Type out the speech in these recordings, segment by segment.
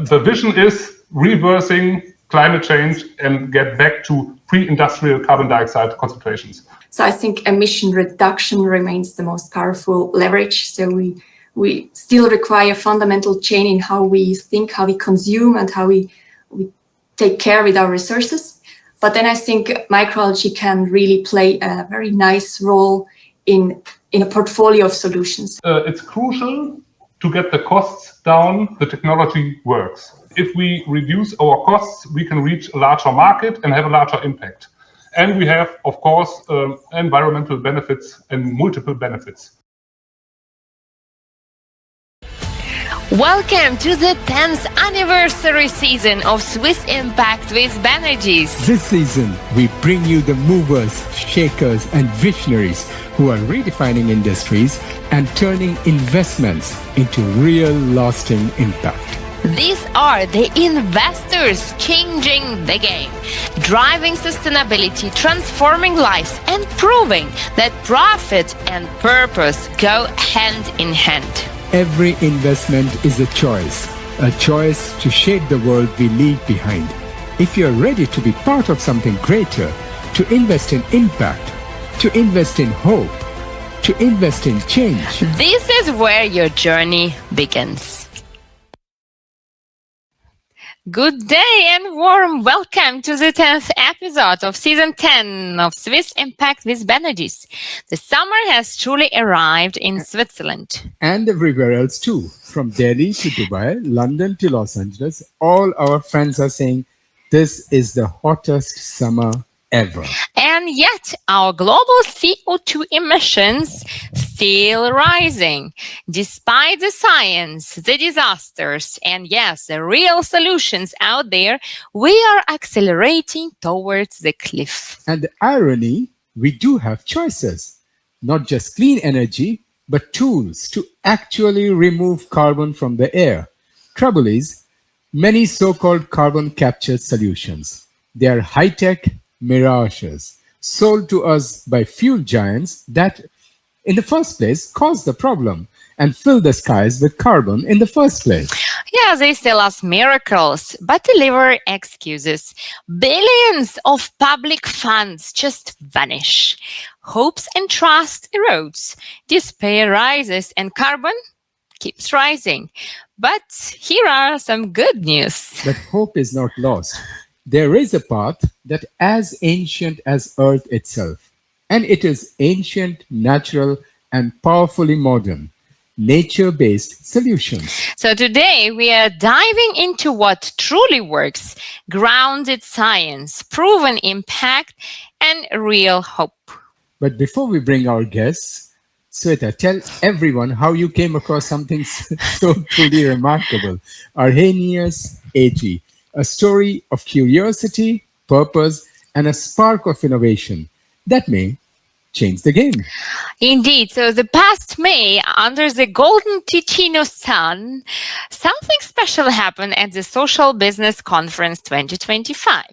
The vision is reversing climate change and get back to pre-industrial carbon dioxide concentrations. So I think emission reduction remains the most powerful leverage. So we still require fundamental change in how we think, how we consume, and how we take care with our resources. But then I think microalgae can really play a very nice role in a portfolio of solutions. It's crucial to get the costs down. The technology works. If we reduce our costs, we can reach a larger market and have a larger impact. And we have, of course, environmental benefits and multiple benefits. Welcome to the 10th anniversary season of Swiss Impact with Banerjees. This season, we bring you the movers, shakers, and visionaries who are redefining industries and turning investments into real lasting impact. These are the investors changing the game, driving sustainability, transforming lives, and proving that profit and purpose go hand in hand. Every investment is a choice to shape the world we leave behind. If you're ready to be part of something greater, to invest in impact, to invest in hope, to invest in change, this is where your journey begins. Good day and warm welcome to the 10th episode of Season 10 of Swiss Impact with Banerjees. The summer has truly arrived in Switzerland. And everywhere else too. From Delhi to Dubai, London to Los Angeles, all our friends are saying this is the hottest summer ever. And yet our global CO2 emissions still rising. Despite the science, the disasters, and yes, the real solutions out there, we are accelerating towards the cliff. And the irony, we do have choices. Not just clean energy, but tools to actually remove carbon from the air. Trouble is, many so-called carbon capture solutions, they are high-tech mirages sold to us by fuel giants that in the first place cause the problem and fill the skies with carbon in the first place. Yeah, they sell us miracles, but deliver excuses. Billions of public funds just vanish. Hopes and trust erodes. Despair rises and carbon keeps rising. But here are some good news. But hope is not lost. There is a path that as ancient as Earth itself, and it is ancient, natural, and powerfully modern, nature-based solutions. So today we are diving into what truly works, grounded science, proven impact, and real hope. But before we bring our guests, Sweta, tell everyone how you came across something so truly remarkable. Arrhenius AG. A story of curiosity, purpose, and a spark of innovation that may change the game. Indeed. So the past May, under the golden Ticino sun, something special happened at the Social Business Conference 2025.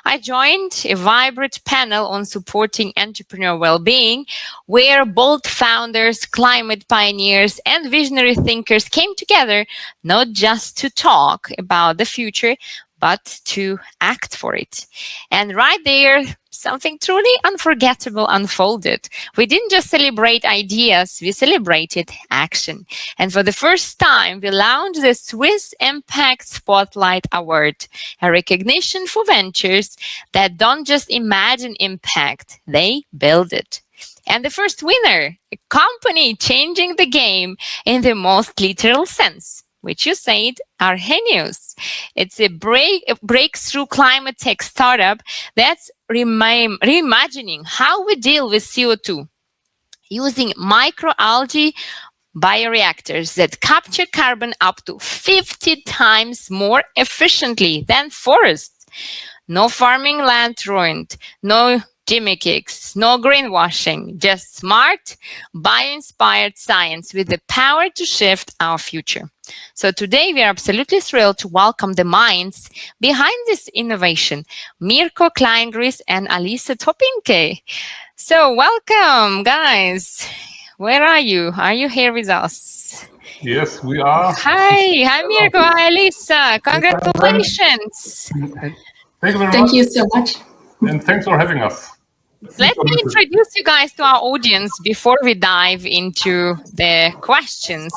I joined a vibrant panel on supporting entrepreneur well-being, where bold founders, climate pioneers, and visionary thinkers came together, not just to talk about the future, but to act for it. And right there, something truly unforgettable unfolded. We didn't just celebrate ideas, we celebrated action. And for the first time, we launched the Swiss Impact Spotlight Award, a recognition for ventures that don't just imagine impact, they build it. And the first winner, a company changing the game in the most literal sense, which you said, Arrhenius. It's a breakthrough climate tech startup that's reimagining how we deal with CO2 using microalgae bioreactors that capture carbon up to 50 times more efficiently than forests. No farming land ruined, no Jimmy kicks, no greenwashing, just smart, bio-inspired science with the power to shift our future. So today we are absolutely thrilled to welcome the minds behind this innovation, Mirko, Kleingries, and Alissa Tophinke. So welcome, guys. Where are you? Are you here with us? Yes, we are. Hi Mirko, hi Alissa. Congratulations. Thank you very Thank much. you so much. And thanks for having us. Let me introduce you guys to our audience before we dive into the questions.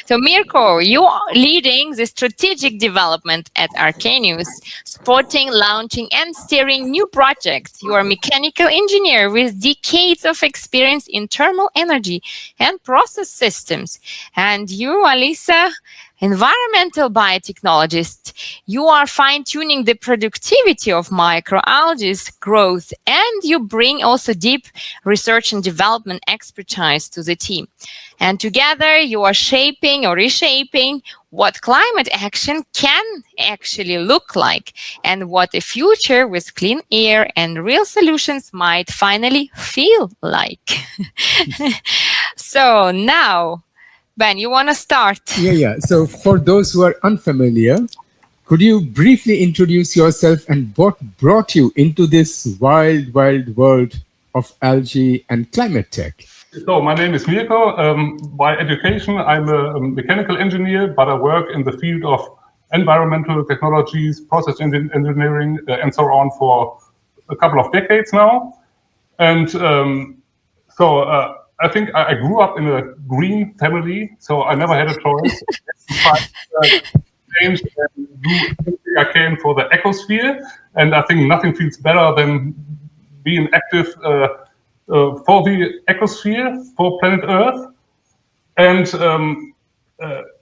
So Mirko, you are leading the strategic development at Arenos, supporting, launching and steering new projects. You are a mechanical engineer with decades of experience in thermal energy and process systems. And you, Alissa, environmental biotechnologist, you are fine-tuning the productivity of microalgae's growth, and you bring also deep research and development expertise to the team. And together you are shaping or reshaping what climate action can actually look like and what a future with clean air and real solutions might finally feel like. So now, Ben, you want to start? Yeah. So for those who are unfamiliar, could you briefly introduce yourself and what brought you into this wild, wild world of algae and climate tech? So my name is Mirko. By education, I'm a mechanical engineer, but I work in the field of environmental technologies, process engineering, and so on for a couple of decades now. And I think I grew up in a green family, so I never had a choice. Change and do everything I can for the ecosphere, and I think nothing feels better than being active for the ecosphere, for planet Earth. And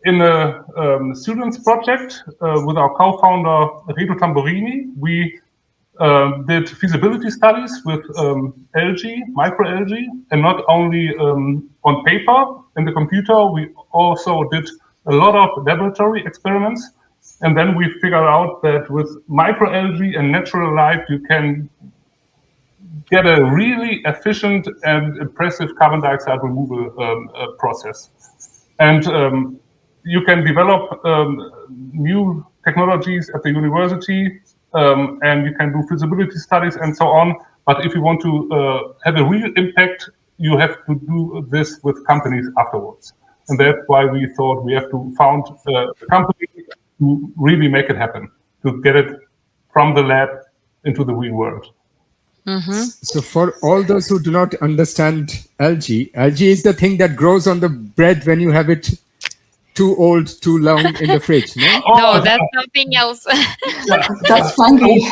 in a students project with our co-founder Redo Tamburini, we did feasibility studies with algae, microalgae, and not only on paper in the computer, we also did a lot of laboratory experiments. And then we figured out that with microalgae and natural light, you can get a really efficient and impressive carbon dioxide removal process. And you can develop new technologies at the university, and you can do feasibility studies and so on. But if you want to have a real impact, you have to do this with companies afterwards. And that's why we thought we have to found a company to really make it happen, to get it from the lab into the real world. Mm-hmm. So for all those who do not understand algae is the thing that grows on the bread when you have it too old, too long in the fridge, no? No, that's something else. That's funny.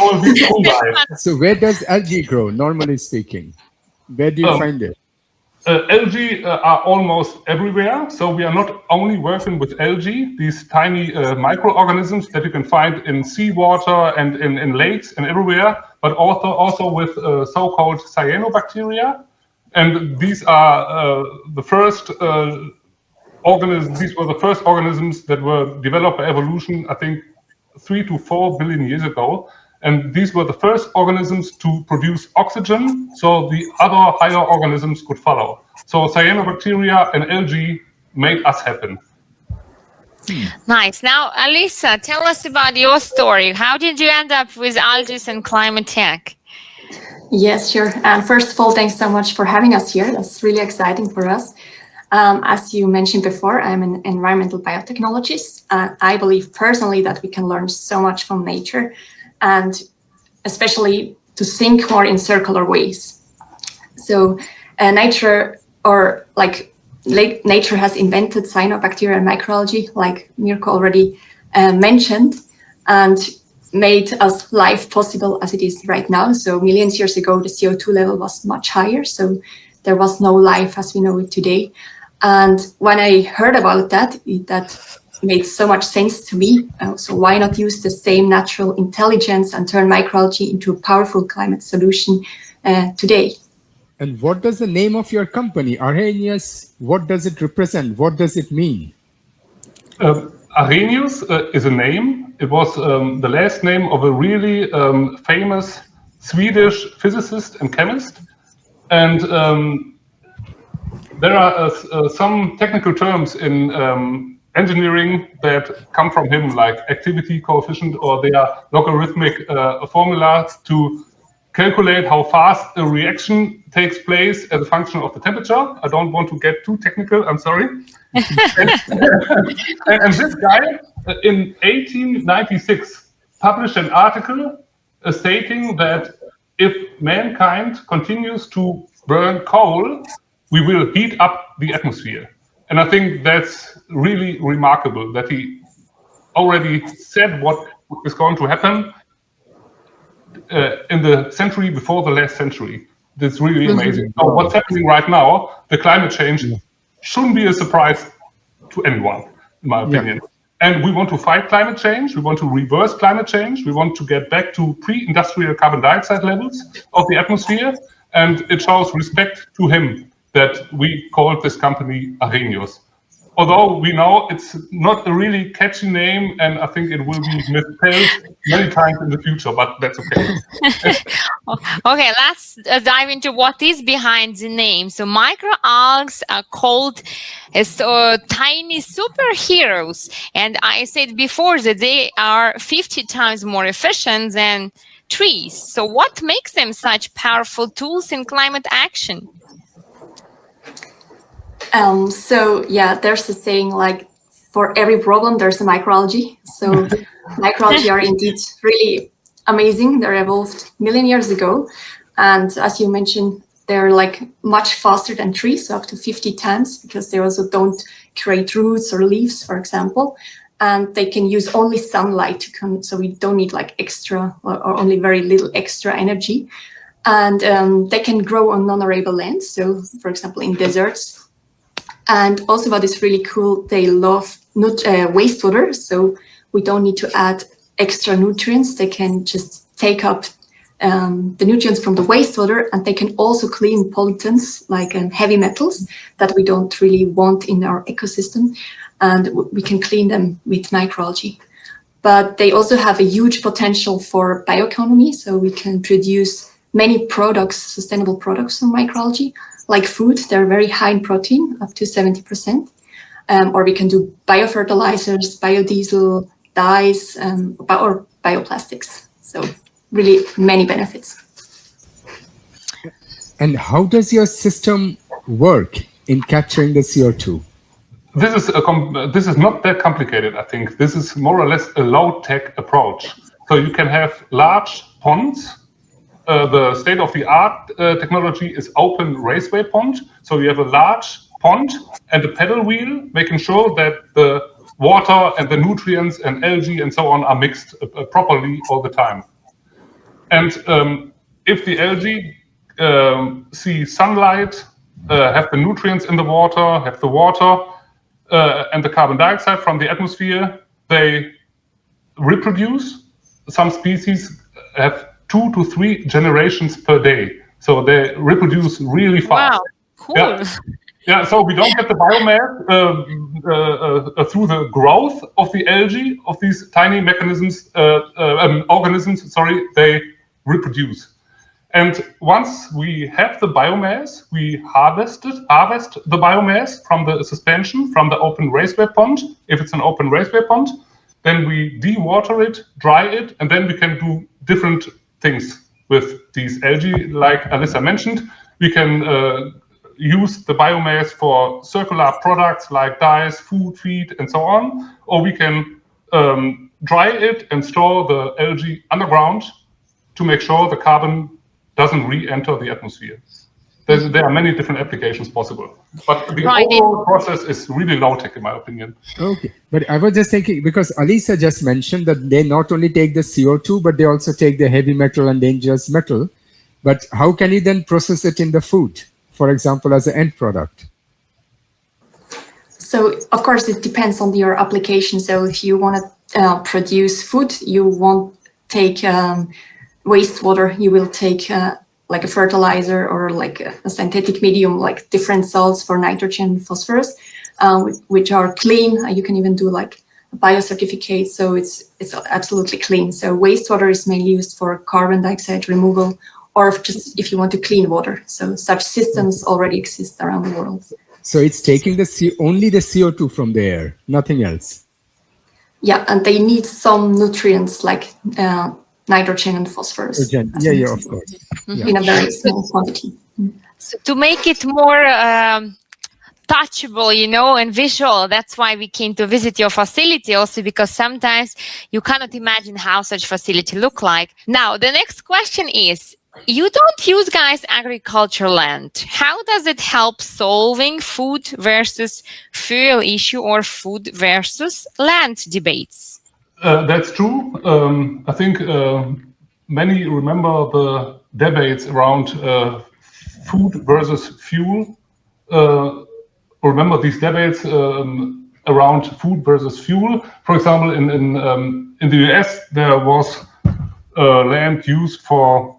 So where does algae grow, normally speaking? Where do you find it? Algae are almost everywhere. So we are not only working with algae, these tiny microorganisms that you can find in seawater and in lakes and everywhere, but also with so-called cyanobacteria. And these are the first organisms. These were the first organisms that were developed by evolution, I think 3 to 4 billion years ago. And these were the first organisms to produce oxygen, so the other higher organisms could follow. So cyanobacteria and algae made us happen. Nice. Now, Alissa, tell us about your story. How did you end up with algae and climate tech? Yes, sure. And first of all, thanks so much for having us here. That's really exciting for us. As you mentioned before, I'm an environmental biotechnologist. I believe personally that we can learn so much from nature, and especially to think more in circular ways. So nature has invented cyanobacteria and microalgae, like Mirko already mentioned, and made us life possible as it is right now. So millions of years ago, the CO2 level was much higher, so there was no life as we know it today. And when I heard about that, that made so much sense to me. So why not use the same natural intelligence and turn microalgae into a powerful climate solution today? And what does the name of your company, Arrhenius, what does it represent? What does it mean? Arrhenius is a name. It was the last name of a really famous Swedish physicist and chemist. And there are some technical terms in engineering that come from him, like activity coefficient, or they are logarithmic formulas to calculate how fast a reaction takes place as a function of the temperature. I don't want to get too technical, I'm sorry. and this guy in 1896 published an article stating that if mankind continues to burn coal, we will heat up the atmosphere. And I think that's really remarkable that he already said what is going to happen in the century before the last century. That's really amazing. So what's happening right now, the climate change shouldn't be a surprise to anyone, in my opinion. And we want to fight climate change. We want to reverse climate change. We want to get back to pre-industrial carbon dioxide levels of the atmosphere. And it shows respect to him that we called this company Arrhenius. Although we know it's not a really catchy name, and I think it will be misspelled many times in the future, but that's okay. Okay, let's dive into what is behind the name. So microalgae are called as tiny superheroes. And I said before that they are 50 times more efficient than trees. So what makes them such powerful tools in climate action? So yeah, there's a saying like, for every problem, there's a microalgae. So microalgae are indeed really amazing. They're evolved million years ago. And as you mentioned, they're like much faster than trees, so up to 50 times, because they also don't create roots or leaves, for example. And they can use only sunlight to come, so we don't need like extra or only very little extra energy. And they can grow on non-arable lands. So for example, in deserts. And also what is really cool, they love wastewater, so we don't need to add extra nutrients. They can just take up the nutrients from the wastewater, and they can also clean pollutants like heavy metals that we don't really want in our ecosystem, and we can clean them with microalgae. But they also have a huge potential for bioeconomy, so we can produce many products, sustainable products from microalgae. Like food, they're very high in protein, up to 70%. Or we can do biofertilizers, biodiesel, dyes, or bioplastics. So really many benefits. And how does your system work in capturing the CO2? This is not that complicated, I think. This is more or less a low-tech approach. So you can have large ponds. The state-of-the-art technology is open raceway pond. So you have a large pond and a pedal wheel, making sure that the water and the nutrients and algae and so on are mixed properly all the time. And if the algae see sunlight, have the nutrients in the water, have the water and the carbon dioxide from the atmosphere, they reproduce. Some species have 2 to 3 generations per day. So they reproduce really fast. Wow, cool. Yeah, so we don't get the biomass through the growth of the algae, of these tiny organisms, they reproduce. And once we have the biomass, we harvest the biomass from the suspension, from the open raceway pond. If it's an open raceway pond, then we dewater it, dry it, and then we can do different things with these algae. Like Alissa mentioned, we can use the biomass for circular products like dyes, food, feed, and so on. Or we can dry it and store the algae underground to make sure the carbon doesn't re-enter the atmosphere. There are many different applications possible. But the overall process is really low-tech, in my opinion. Okay, but I was just thinking, because Alissa just mentioned that they not only take the CO2, but they also take the heavy metal and dangerous metal. But how can you then process it in the food, for example, as an end product? So, of course, it depends on your application. So if you want to produce food, you won't take wastewater, you will take like a fertilizer or like a synthetic medium, like different salts for nitrogen, phosphorus, which are clean. You can even do like a biocertificate, so it's absolutely clean. So wastewater is mainly used for carbon dioxide removal, or just if you want to clean water. So such systems already exist around the world. So it's taking only the CO2 from the air, nothing else. Yeah, and they need some nutrients like nitrogen and phosphorus. Yeah, of course. Yeah. In a very small quantity. So to make it more touchable, and visual, that's why we came to visit your facility also, because sometimes you cannot imagine how such facility look like. Now, the next question is, you don't use, guys, agricultural land. How does it help solving food versus fuel issue or food versus land debates? That's true. I think many remember the debates around food versus fuel. Remember these debates around food versus fuel. For example, in the US, there was land used for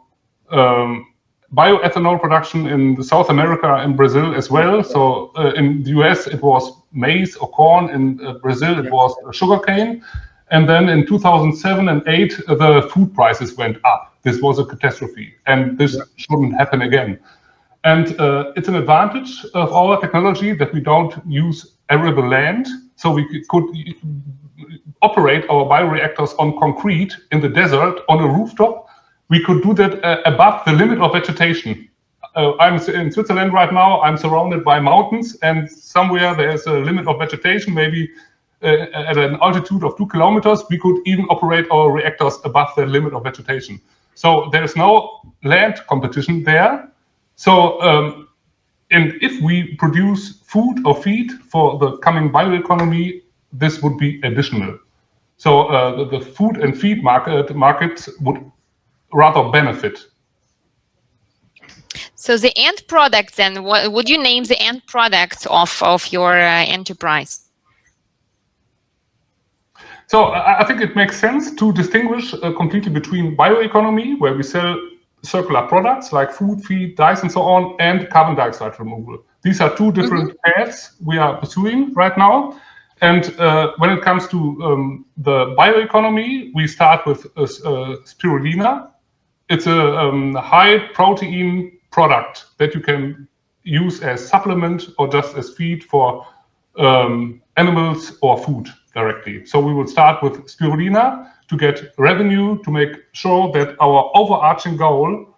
bioethanol production in South America and Brazil as well. So in the US, it was maize or corn. In Brazil, it was sugarcane. And then in 2007 and 2008, the food prices went up. This was a catastrophe, and this shouldn't happen again. And it's an advantage of our technology that we don't use arable land. So we could operate our bioreactors on concrete in the desert on a rooftop. We could do that above the limit of vegetation. I'm in Switzerland right now. I'm surrounded by mountains, and somewhere there's a limit of vegetation, maybe at an altitude of 2 kilometers. We could even operate our reactors above the limit of vegetation. So there's no land competition there. So, and if we produce food or feed for the coming bioeconomy, this would be additional. So the food and feed markets would rather benefit. So the end products, then, what would you name the end products of your enterprise? So I think it makes sense to distinguish completely between bioeconomy, where we sell circular products like food, feed, dyes, and so on, and carbon dioxide removal. These are two different paths we are pursuing right now. And when it comes to the bioeconomy, we start with Spirulina. It's a high protein product that you can use as supplement or just as feed for animals or food directly. So we will start with Spirulina to get revenue, to make sure that our overarching goal,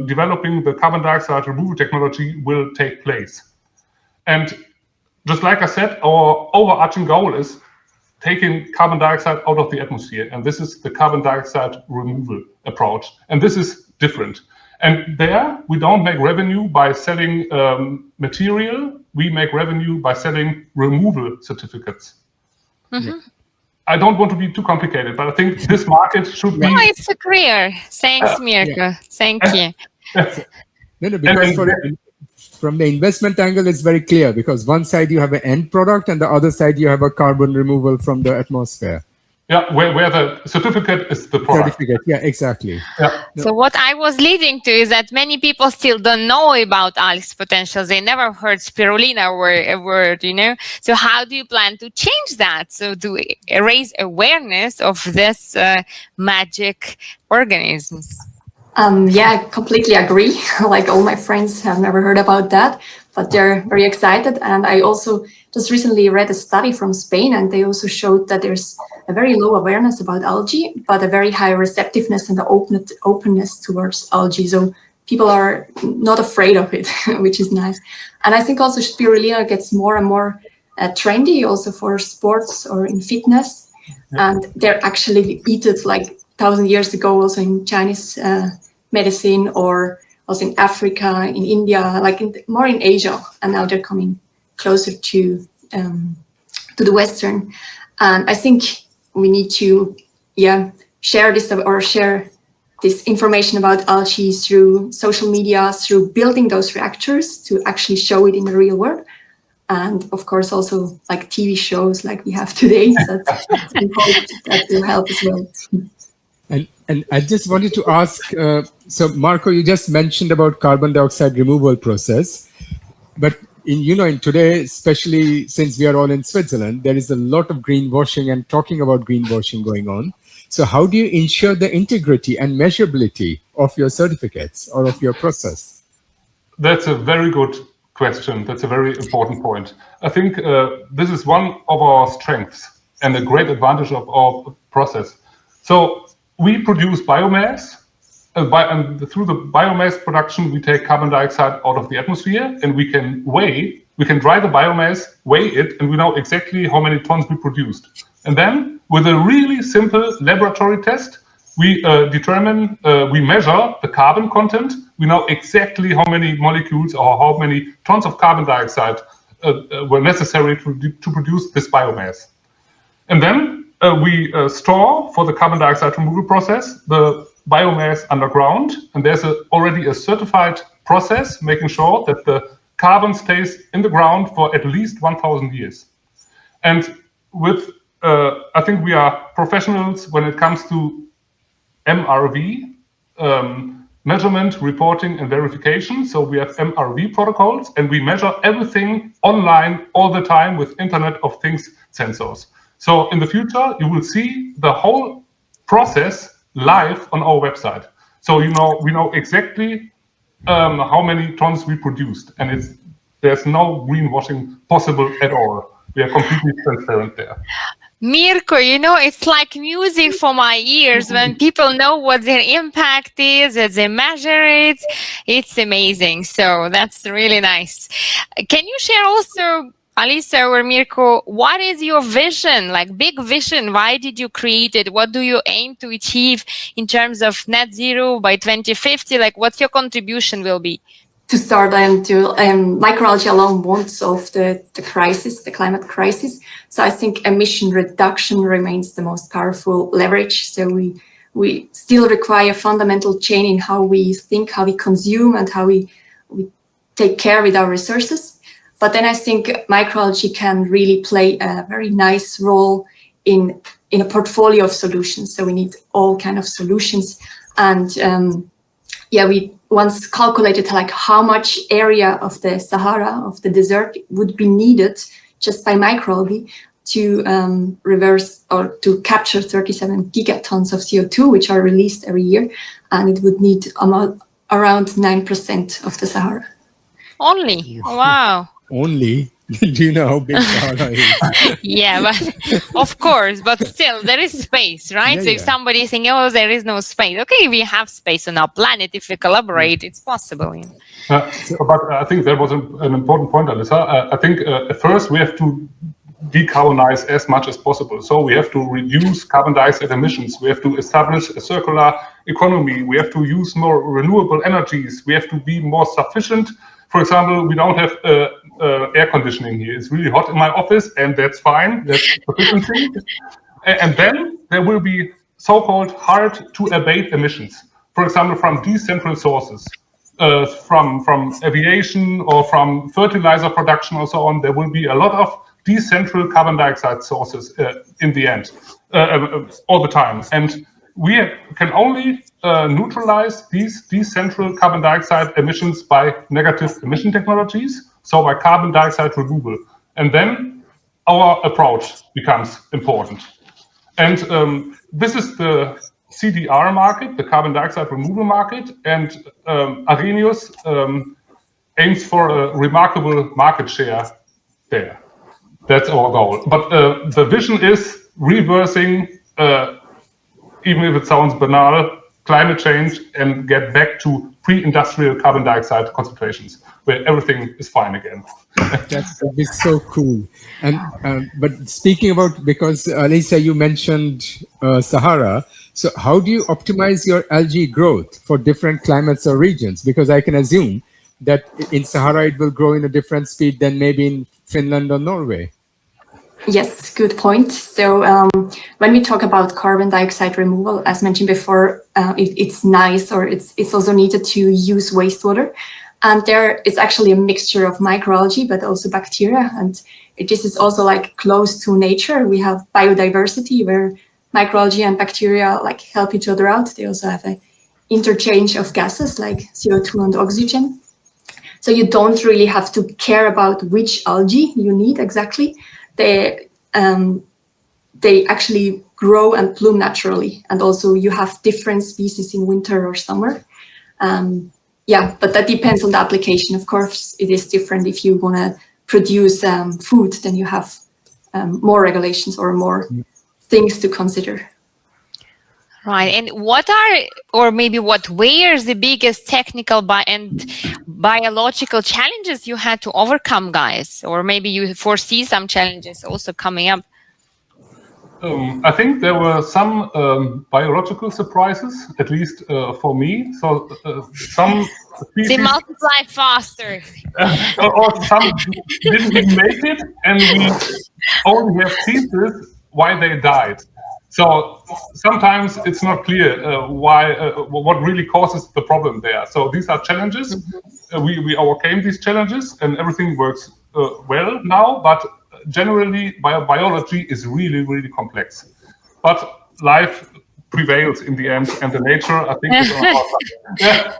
developing the carbon dioxide removal technology, will take place. And just like I said, our overarching goal is taking carbon dioxide out of the atmosphere. And this is the carbon dioxide removal approach. And this is different. And there, we don't make revenue by selling material. We make revenue by selling removal certificates. I don't want to be too complicated, but I think this market should be... No, it's clear. Thanks, Mirko. Thank you. No, because from the investment angle, it's very clear, because one side you have an end product and the other side you have a carbon removal from the atmosphere. Yeah, where the certificate is the product. Certificate, yeah, exactly. Yeah. So what I was leading to is that many people still don't know about Algae's potential. They never heard Spirulina word, So how do you plan to change that? So to raise awareness of this magic organisms? Yeah, I completely agree. Like all my friends have never heard about that, but they're very excited. And I also just recently read a study from Spain, and they also showed that there's a very low awareness about algae, but a very high receptiveness and the openness towards algae. So people are not afraid of it, which is nice. And I think also Spirulina gets more and more trendy also for sports or in fitness. And they're actually eat it like 1,000 years ago, also in Chinese medicine, or also in Africa, in India, like more in Asia. And now they're coming closer to the Western. And I think we need to, share this information about algae through social media, through building those reactors to actually show it in the real world. And of course, also like TV shows like we have today, that will help as well. And I just wanted to ask, so Mirko, you just mentioned about carbon dioxide removal process, but in today, especially since we are all in Switzerland, there is a lot of greenwashing and talking about greenwashing going on. So how do you ensure the integrity and measurability of your certificates or of your process? That's a very good question. That's a very important point. I think this is one of our strengths and a great advantage of our process. So we produce biomass, and through the biomass production, we take carbon dioxide out of the atmosphere, and we can dry the biomass, weigh it, and we know exactly how many tons we produced. And then, with a really simple laboratory test, we we measure the carbon content. We know exactly how many molecules or how many tons of carbon dioxide were necessary to produce this biomass. And then we store for the carbon dioxide removal process the biomass underground, and there's already a certified process making sure that the carbon stays in the ground for at least 1,000 years. And with, I think we are professionals when it comes to MRV, measurement, reporting, and verification. So we have MRV protocols, and we measure everything online all the time with Internet of Things sensors. So in the future, you will see the whole process live on our website. So we know exactly how many tons we produced, and there's no greenwashing possible at all. We are completely transparent there. Mirko, it's like music for my ears when people know what their impact is, that they measure it. It's amazing. So that's really nice. Can you share also, Alissa or Mirko, what is your vision, like big vision? Why did you create it? What do you aim to achieve in terms of net zero by 2050? Like, what's your contribution will be? To start, microalgae alone won't solve the crisis, the climate crisis. So I think emission reduction remains the most powerful leverage. So we still require fundamental change in how we think, how we consume, and how we take care with our resources. But then I think microalgae can really play a very nice role in a portfolio of solutions. So we need all kind of solutions. And we once calculated like how much area of the Sahara, of the desert, would be needed just by microalgae to reverse or to capture 37 gigatons of CO2, which are released every year. And it would need around 9% of the Sahara. Only? Wow. Only? Do you know how big Sahara is? Yeah, but of course, but still there is space, right? Yeah, so if somebody is saying, oh, there is no space, okay, we have space on our planet. If we collaborate, it's possible. But I think that was an important point, Alissa. I think at first we have to decarbonize as much as possible. So we have to reduce carbon dioxide emissions. We have to establish a circular economy. We have to use more renewable energies. We have to be more sufficient. For example, we don't have air conditioning here. It's really hot in my office, and that's fine. That's sufficiency. And then there will be so-called hard-to-abate emissions. For example, from decentral sources, from aviation or from fertilizer production or so on. There will be a lot of decentral carbon dioxide sources in the end, all the time. And we can only neutralize these decentral carbon dioxide emissions by negative emission technologies, so by carbon dioxide removal. And then our approach becomes important. And this is the CDR market, the carbon dioxide removal market, and Arenos aims for a remarkable market share there. That's our goal. But the vision is reversing, even if it sounds banal, climate change and get back to pre-industrial carbon dioxide concentrations, where everything is fine again. That would be so cool. And but speaking about, because Alissa, you mentioned Sahara. So how do you optimize your algae growth for different climates or regions? Because I can assume that in Sahara it will grow in a different speed than maybe in Finland or Norway. Yes, good point. So when we talk about carbon dioxide removal, as mentioned before, it's nice, or it's also needed to use wastewater. And there is actually a mixture of microalgae, but also bacteria. And this is also like close to nature. We have biodiversity where microalgae and bacteria like help each other out. They also have an interchange of gases like CO2 and oxygen. So you don't really have to care about which algae you need exactly. They actually grow and bloom naturally. And also you have different species in winter or summer. But that depends on the application. Of course, it is different if you want to produce food, then you have more regulations or more things to consider. Right. And what were the biggest technical and biological challenges you had to overcome, guys? Or maybe you foresee some challenges also coming up? I think there were some biological surprises, at least for me. So some species... They multiply faster. or some didn't even make it, and we only have thesis why they died. So sometimes it's not clear what really causes the problem there. So these are challenges. We overcame these challenges, and everything works well now. But generally, biology is really, really complex. But life prevails in the end, and the nature, I think, is on our side.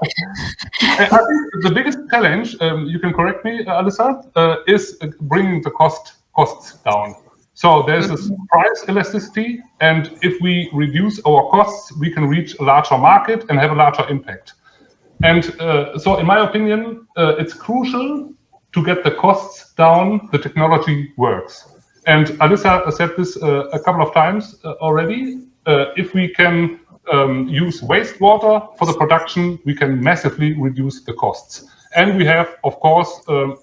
I think the biggest challenge, you can correct me, Alissa, is bringing the costs down. So there's this price elasticity, and if we reduce our costs, we can reach a larger market and have a larger impact. And so in my opinion, it's crucial to get the costs down. The technology works. And Alissa said this a couple of times already. If we can use wastewater for the production, we can massively reduce the costs. And we have, of course,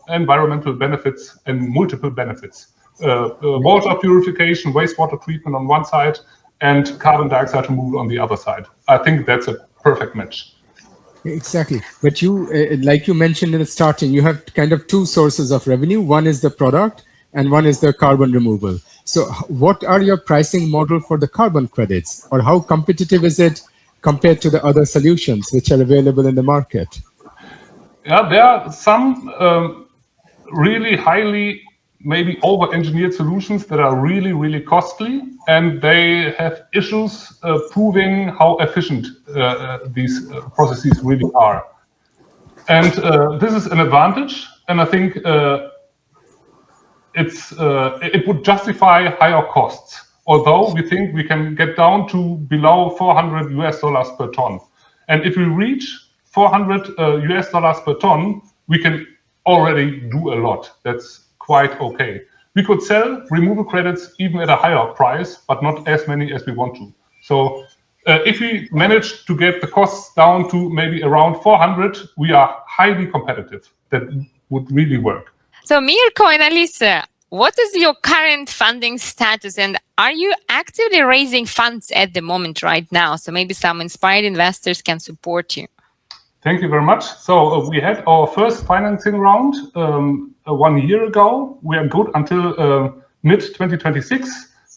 environmental benefits and multiple benefits. Water purification, wastewater treatment on one side, and carbon dioxide removal on the other side. I think that's a perfect match. Exactly. But you, like you mentioned in the starting, you have kind of two sources of revenue. One is the product and one is the carbon removal. So what are your pricing model for the carbon credits, or how competitive is it compared to the other solutions which are available in the market? Yeah, there are some really highly maybe over-engineered solutions that are really, really costly, and they have issues proving how efficient these processes really are. And this is an advantage, and I think it would justify higher costs, although we think we can get down to below $400 per ton. And if we reach $400 per ton, we can already do a lot. That's quite okay. We could sell removal credits even at a higher price, but not as many as we want to. So if we manage to get the costs down to maybe around 400, we are highly competitive. That would really work. So Mirko and Alissa, what is your current funding status, and are you actively raising funds at the moment right now? So maybe some inspired investors can support you. Thank you very much. So we had our first financing round 1 year ago. We are good until mid-2026,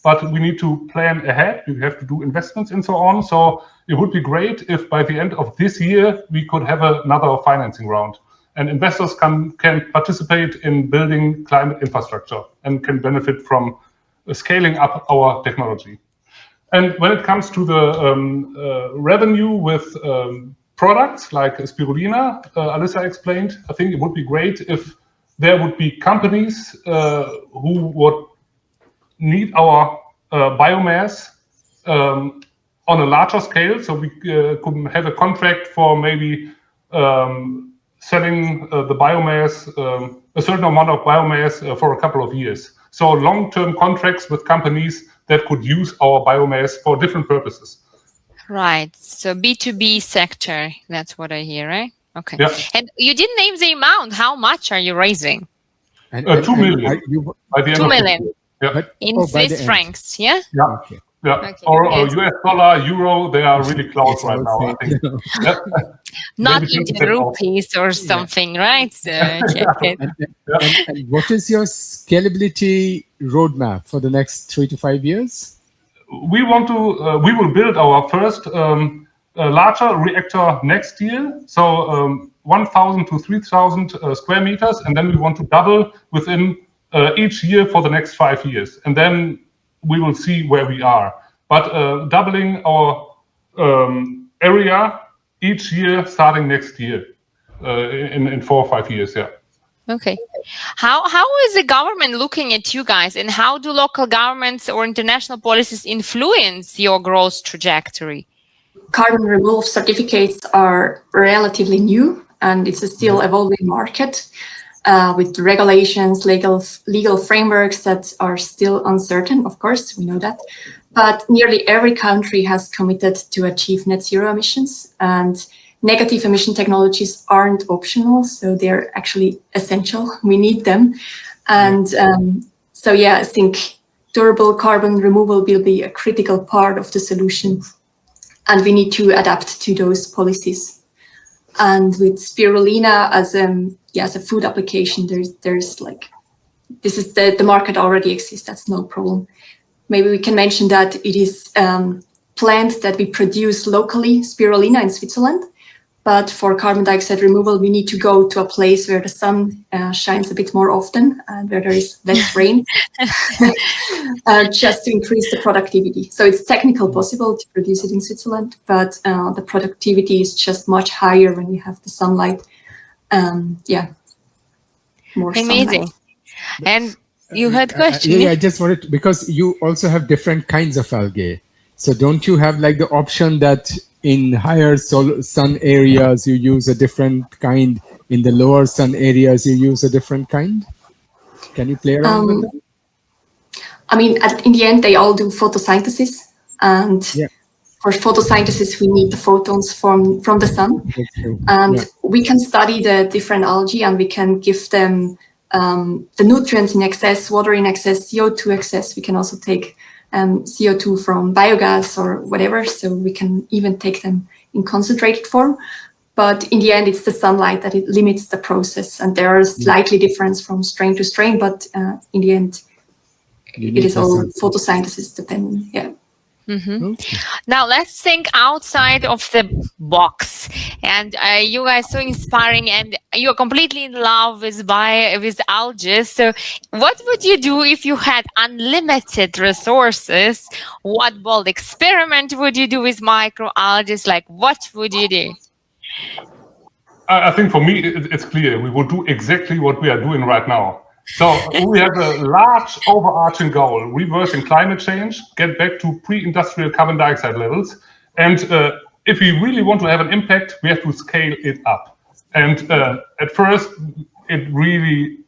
but we need to plan ahead. We have to do investments and so on. So it would be great if by the end of this year, we could have another financing round. And investors can participate in building climate infrastructure and can benefit from scaling up our technology. And when it comes to the revenue with products like Spirulina, Alissa explained, I think it would be great if there would be companies who would need our biomass on a larger scale. So we could have a contract for maybe selling the biomass, a certain amount of biomass for a couple of years. So long-term contracts with companies that could use our biomass for different purposes. Right. So B2B sector, that's what I hear, right? Okay. Yeah. And you didn't name the amount. How much are you raising? 2 million. By the end 2 million. Yeah. In Swiss francs, yeah? Yeah. Okay. Yeah. Okay. Or Yes. US dollar, euro, they are really close right now, I think. Yeah. Not Maybe into 10% off. rupees or something, right? So, okay. And what is your scalability roadmap for the next 3 to 5 years? We want to. We will build our first larger reactor next year. So 1,000 to 3,000 square meters, and then we want to double within each year for the next 5 years, and then we will see where we are. But doubling our area each year, starting next year, in 4 or 5 years. Yeah. Okay. How is the government looking at you guys, and how do local governments or international policies influence your growth trajectory? Carbon removal certificates are relatively new, and it's a still evolving market with regulations, legal frameworks that are still uncertain. Of course, we know that. But nearly every country has committed to achieve net zero emissions, and negative emission technologies aren't optional, so they're actually essential. We need them. And so, yeah, I think durable carbon removal will be a critical part of the solution, and we need to adapt to those policies. And with Spirulina as a food application, there's like, this is the market already exists. That's no problem. Maybe we can mention that it is plant that we produce locally, Spirulina in Switzerland. But for carbon dioxide removal, we need to go to a place where the sun shines a bit more often and where there is less rain, just to increase the productivity. So it's technically possible to produce it in Switzerland, but the productivity is just much higher when you have the sunlight. More amazing. sunlight. And you had questions? Yeah, I just wanted to, because you also have different kinds of algae. So don't you have like the option that in higher sun areas you use a different kind, in the lower sun areas you use a different kind? Can you play around with that? I mean, in the end, they all do photosynthesis, and for photosynthesis, we need the photons from the sun. And we can study the different algae, and we can give them the nutrients in excess, water in excess, CO2 excess. We can also take CO2 from biogas or whatever, so we can even take them in concentrated form. But in the end, it's the sunlight that it limits the process, and there are slightly difference from strain to strain, but in the end, it is all photosynthesis dependent. Yeah. Okay. Now let's think outside of the box. And you guys are so inspiring, and you're completely in love with algae. So what would you do if you had unlimited resources? What bold experiment would you do with microalgae? Like, what would you do? I think for me, it's clear. We will do exactly what we are doing right now. So we have a large overarching goal, reversing climate change, get back to pre-industrial carbon dioxide levels. And if we really want to have an impact, we have to scale it up. And at first, it really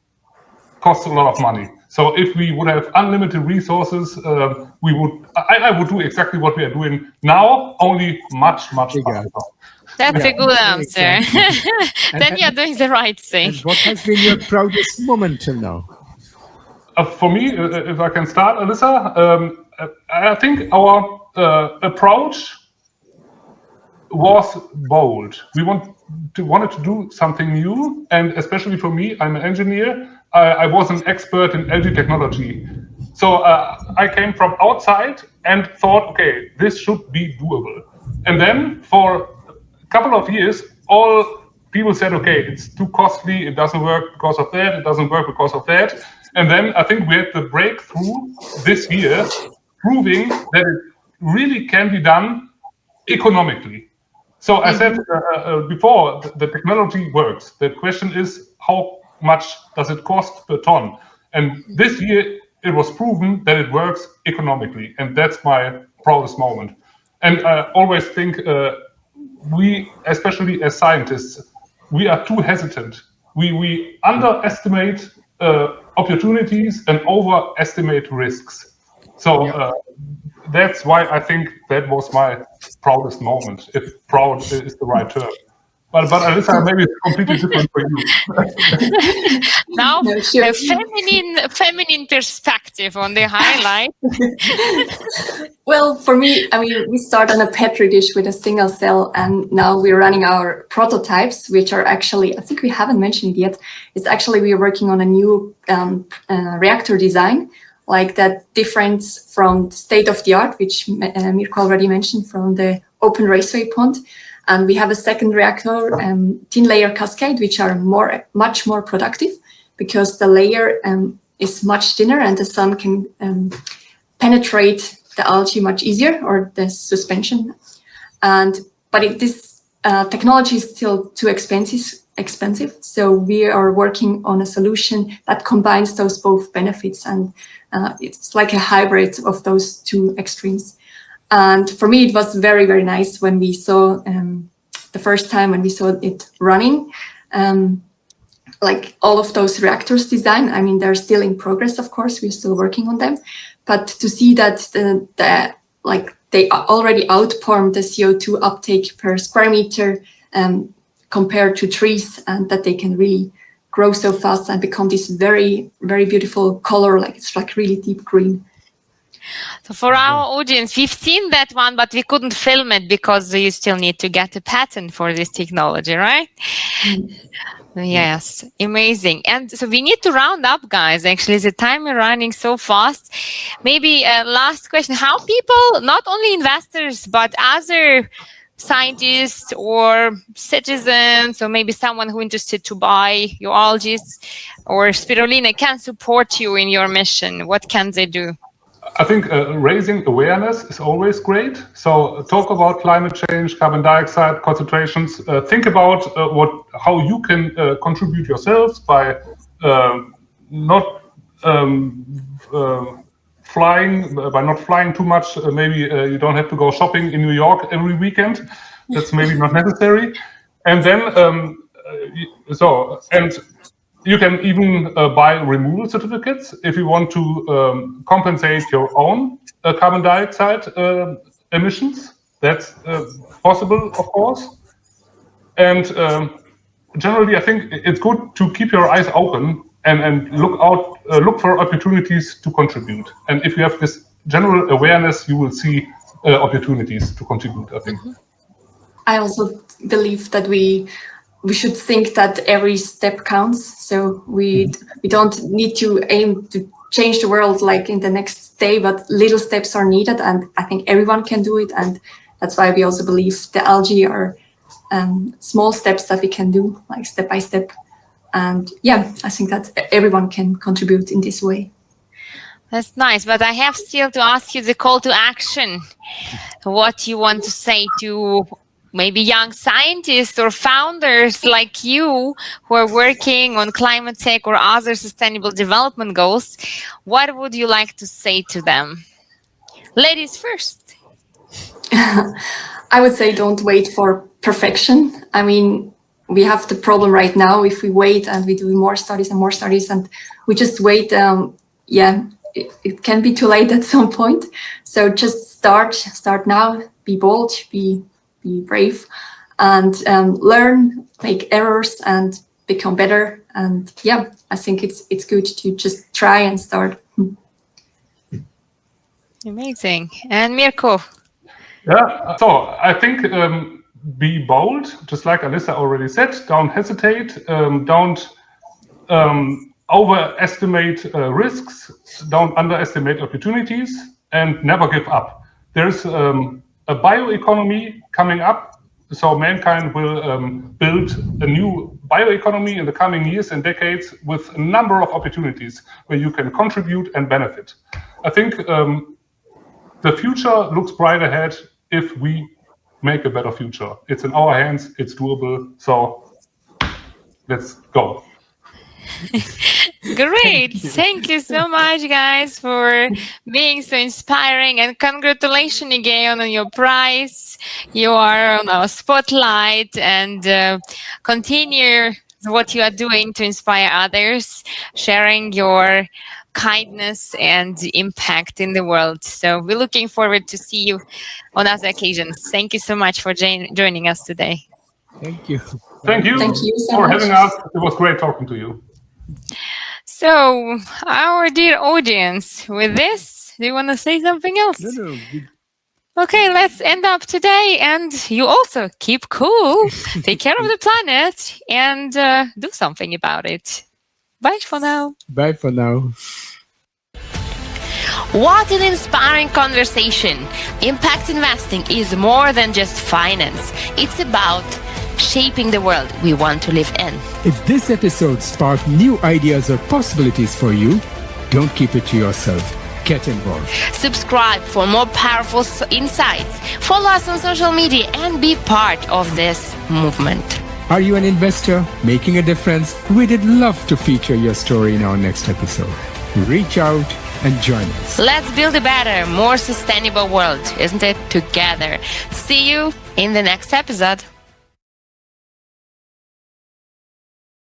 costs a lot of money. So if we would have unlimited resources, I would do exactly what we are doing now, only much faster. That's a good answer. Then you're doing the right thing. And what has been your proudest moment till now? For me, if I can start, Alissa, I think our approach was bold. We wanted to do something new, and especially for me, I'm an engineer. I was an expert in algae technology. So I came from outside and thought, okay, this should be doable. And then for couple of years, all people said, okay, it's too costly, it doesn't work because of that, it doesn't work because of that. And then I think we had the breakthrough this year, proving that it really can be done economically. So I said before, the technology works. The question is, how much does it cost per ton? And this year, it was proven that it works economically. And that's my proudest moment. And I always think, we, especially as scientists, we are too hesitant. We underestimate opportunities and overestimate risks. So that's why I think that was my proudest moment, if proud is the right term. But Alissa, maybe it's completely different for you. Now, a feminine perspective on the highlight. Well, for me, I mean, we start on a Petri dish with a single cell, and now we're running our prototypes, which are actually, I think we haven't mentioned it yet. It's actually, we are working on a new reactor design, like that difference from state of the art, which Mirko already mentioned, from the open raceway pond. And we have a second reactor, thin layer cascade, which are much more productive because the layer is much thinner and the sun can penetrate the algae much easier, or the suspension. But this technology is still too expensive. So we are working on a solution that combines those both benefits, and it's like a hybrid of those two extremes. And for me, it was very, very nice when we saw the first time when we saw it running, like all of those reactors design. I mean, they're still in progress, of course, we're still working on them. But to see that the like they already outperform the CO2 uptake per square meter compared to trees, and that they can really grow so fast and become this very, very beautiful color, like it's like really deep green. So for our audience, we've seen that one, but we couldn't film it because you still need to get a patent for this technology, right? Yes, amazing. And so we need to round up, guys. Actually, the time is running so fast. Maybe a last question. How people, not only investors, but other scientists or citizens, or maybe someone who interested to buy your algae or spirulina, can support you in your mission? What can they do? I think raising awareness is always great. So talk about climate change, carbon dioxide concentrations. Think about how you can contribute yourselves by not flying too much. Maybe you don't have to go shopping in New York every weekend. That's maybe not necessary. And then you can even buy removal certificates if you want to compensate your own carbon dioxide emissions. That's possible, of course. And generally, I think it's good to keep your eyes open and look for opportunities to contribute. And if you have this general awareness, you will see opportunities to contribute, I think. I also believe that we should think that every step counts. So we don't need to aim to change the world like in the next day, but little steps are needed, and I think everyone can do it. And that's why we also believe the algae are small steps that we can do, like step by step. And yeah, I think that everyone can contribute in this way. That's nice, but I have still to ask you the call to action. What you want to say to maybe young scientists or founders like you who are working on climate tech or other sustainable development goals. What would you like to say to them? Ladies first. I would say don't wait for perfection. I mean, we have the problem right now. If we wait and we do more studies and we just wait, it can be too late at some point. So just start now, be bold, be brave, and learn, make errors, and become better. And yeah, I think it's good to just try and start. Amazing. And Mirko? Yeah, so I think be bold, just like Alissa already said. Don't hesitate. Don't overestimate risks. Don't underestimate opportunities, and never give up. There's a bioeconomy coming up, so mankind will build a new bioeconomy in the coming years and decades with a number of opportunities where you can contribute and benefit. I think the future looks bright ahead if we make a better future. It's in our hands, it's doable, so let's go. Great. Thank you so much, guys, for being so inspiring, and congratulations again on your prize. You are on our spotlight, and continue what you are doing to inspire others, sharing your kindness and impact in the world. So we're looking forward to see you on other occasions. Thank you so much for joining us today. Thank you. Thank you so for much. having us. It was great talking to you. So, our dear audience, with this, do you want to say something else? No. Okay, let's end up today, and you also keep cool, take care of the planet, and do something about it. Bye for now. Bye for now. What an inspiring conversation. Impact investing is more than just finance. It's about shaping the world we want to live in. If this episode sparked new ideas or possibilities for you, don't keep it to yourself. Get involved. Subscribe for more powerful insights. Follow us on social media and be part of this movement. Are you an investor making a difference? We'd love to feature your story in our next episode. Reach out and join us. Let's build a better, more sustainable world, isn't it? Together. See you in the next episode.